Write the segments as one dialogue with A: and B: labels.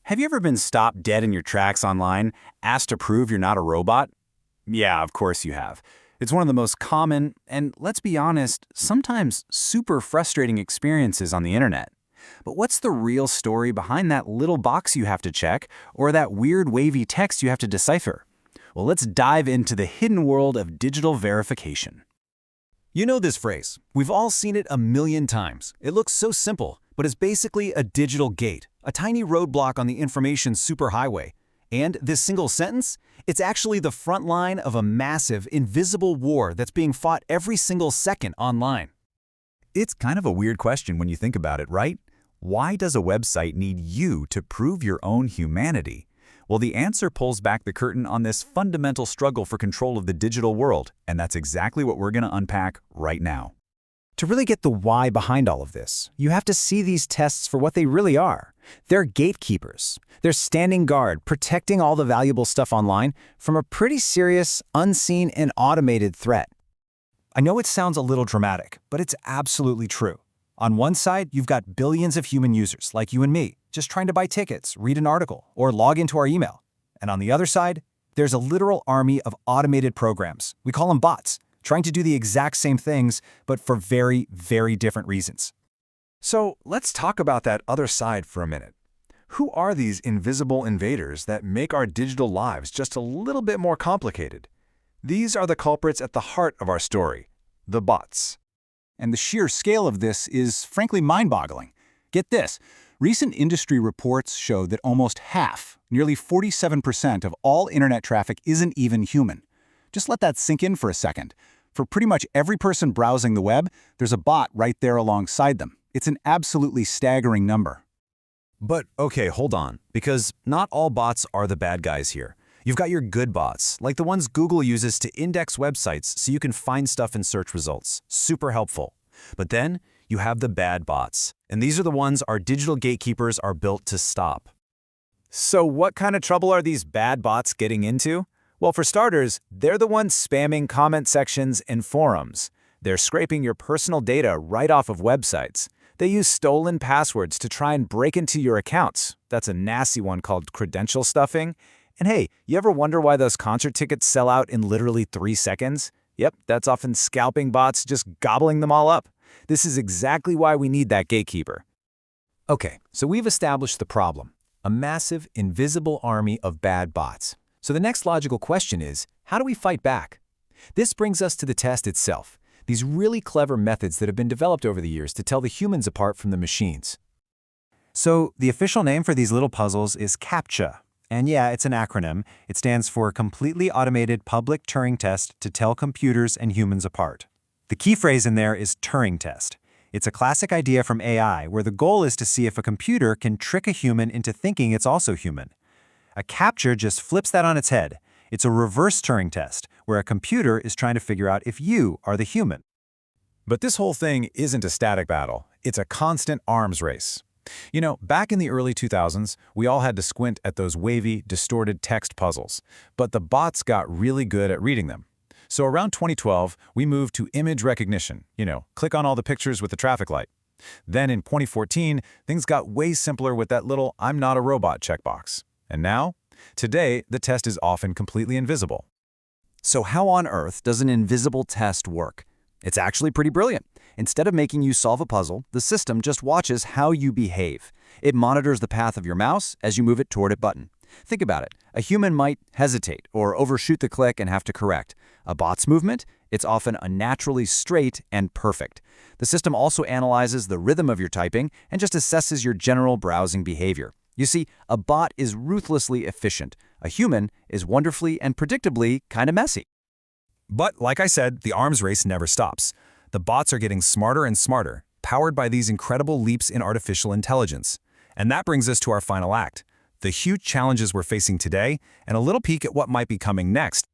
A: Have you ever been stopped dead in your tracks online, asked to prove you're not a robot? Yeah, of course you have. It's one of the most common, and let's be honest, sometimes super frustrating experiences on the internet. But what's the real story behind that little box you have to check, or that weird wavy text you have to decipher? Well, let's dive into the hidden world of digital verification.
B: You know this phrase. We've all seen it a million times. It looks so simple, but it's basically a digital gate, a tiny roadblock on the information superhighway. And this single sentence? It's actually the front line of a massive, invisible war that's being fought every single second online.
C: It's kind of a weird question when you think about it, right? Why does a website need you to prove your own humanity? Well, the answer pulls back the curtain on this fundamental struggle for control of the digital world, and that's exactly what we're going to unpack right now.
D: To really get the why behind all of this, you have to see these tests for what they really are. They're gatekeepers. They're standing guard, protecting all the valuable stuff online from a pretty serious, unseen, and automated threat. I know it sounds a little dramatic, but it's absolutely true. On one side, you've got billions of human users like you and me, just trying to buy tickets, read an article, or log into our email. And on the other side, there's a literal army of automated programs. We call them bots, trying to do the exact same things, but for very, very different reasons.
E: So let's talk about that other side for a minute. Who are these invisible invaders that make our digital lives just a little bit more complicated? These are the culprits at the heart of our story, the bots.
A: And the sheer scale of this is frankly mind-boggling. Get this, recent industry reports show that almost half, nearly 47% of all internet traffic isn't even human. Just let that sink in for a second. For pretty much every person browsing the web, there's a bot right there alongside them. It's an absolutely staggering number.
C: But okay, hold on, because not all bots are the bad guys here. You've got your good bots, like the ones Google uses to index websites so you can find stuff in search results. Super helpful. But then you have the bad bots, and these are the ones our digital gatekeepers are built to stop.
A: So what kind of trouble are these bad bots getting into? Well, for starters, they're the ones spamming comment sections and forums. They're scraping your personal data right off of websites. They use stolen passwords to try and break into your accounts. That's a nasty one called credential stuffing. And hey, you ever wonder why those concert tickets sell out in literally 3 seconds? Yep, that's often scalping bots just gobbling them all up. This is exactly why we need that gatekeeper.
B: Okay, so we've established the problem, a massive, invisible army of bad bots. So the next logical question is, how do we fight back? This brings us to the test itself, these really clever methods that have been developed over the years to tell the humans apart from the machines.
D: So the official name for these little puzzles is CAPTCHA. And yeah, it's an acronym. It stands for Completely Automated Public Turing Test to Tell Computers and Humans Apart. The key phrase in there is Turing test. It's a classic idea from AI where the goal is to see if a computer can trick a human into thinking it's also human. A CAPTCHA just flips that on its head. It's a reverse Turing test where a computer is trying to figure out if you are the human.
E: But this whole thing isn't a static battle. It's a constant arms race. You know, back in the early 2000s, we all had to squint at those wavy, distorted text puzzles, but the bots got really good at reading them. So around 2012, we moved to image recognition, click on all the pictures with the traffic light. Then in 2014, things got way simpler with that little "I'm not a robot" checkbox. And now, today, the test is often completely invisible.
D: So how on earth does an invisible test work? It's actually pretty brilliant. Instead of making you solve a puzzle, the system just watches how you behave. It monitors the path of your mouse as you move it toward a button. Think about it. A human might hesitate or overshoot the click and have to correct. A bot's movement? It's often unnaturally straight and perfect. The system also analyzes the rhythm of your typing and just assesses your general browsing behavior. You see, a bot is ruthlessly efficient. A human is wonderfully and predictably kind of messy.
E: But like I said, the arms race never stops. The bots are getting smarter and smarter, powered by these incredible leaps in artificial intelligence. And that brings us to our final act, the huge challenges we're facing today, and a little peek at what might be coming next.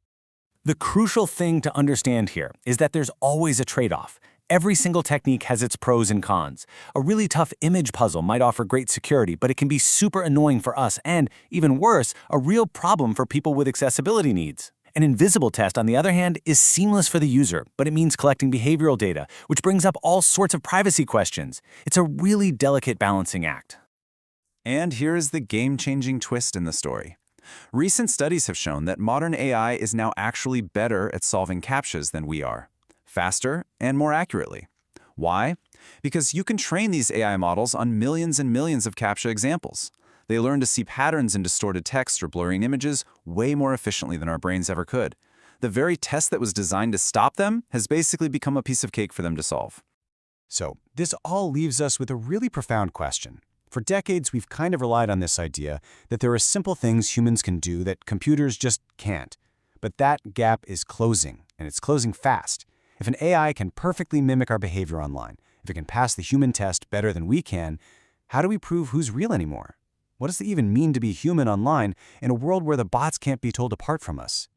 A: The crucial thing to understand here is that there's always a trade-off. Every single technique has its pros and cons. A really tough image puzzle might offer great security, but it can be super annoying for us and, even worse, a real problem for people with accessibility needs. An invisible test, on the other hand, is seamless for the user, but it means collecting behavioral data, which brings up all sorts of privacy questions. It's a really delicate balancing act. And here is the game-changing twist in the story. Recent studies have shown that modern AI is now actually better at solving CAPTCHAs than we are, faster and more accurately. Why? Because you can train these AI models on millions and millions of CAPTCHA examples. They learn to see patterns in distorted text or blurring images way more efficiently than our brains ever could. The very test that was designed to stop them has basically become a piece of cake for them to solve.
B: So, this all leaves us with a really profound question. For decades, we've kind of relied on this idea that there are simple things humans can do that computers just can't. But that gap is closing, and it's closing fast. If an AI can perfectly mimic our behavior online, if it can pass the human test better than we can, how do we prove who's real anymore? What does it even mean to be human online in a world where the bots can't be told apart from us?